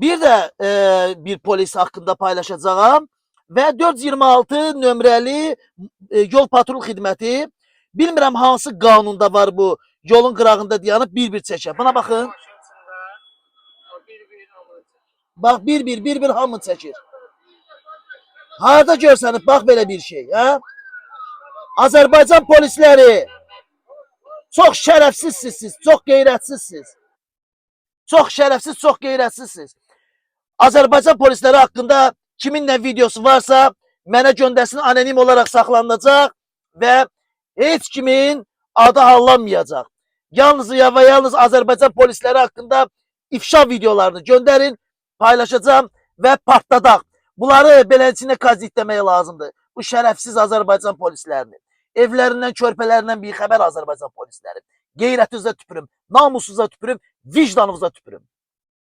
Bir də bir polis haqqında paylaşacağam və 426 nömrəli yol patrul xidməti, bilmirəm hansı qanunda var bu, yolun qırağında dayanıb bir-bir çəkər. Buna baxın. Bax, bir-bir hamı çəkir. Harada görsənib, bax belə bir şey, hə? Azərbaycan polisləri çox şərəfsizsiniz siz, çox qeyrətsizsiniz. Çox şərəfsiz, çox qeyrətsizsiniz. Azərbaycan polisləri haqqında kimin nə videosu varsa mənə göndərsin, anonim olaraq saxlanılacaq və heç kimin adı hallanmayacaq. Yalnız və yalnız Azərbaycan polisləri haqqında ifşa videolarını göndərin, paylaşacağım və partladaq. Bunları beləsinə kazitləmək lazımdır. Bu şərəfsiz Azərbaycan polislərini. Evlərindən, körpələrindən bir xəbər Azərbaycan polisləri. Qeyrətinizə tüpürüm, namusunuza tüpürüm, vicdanınıza tüpürüm.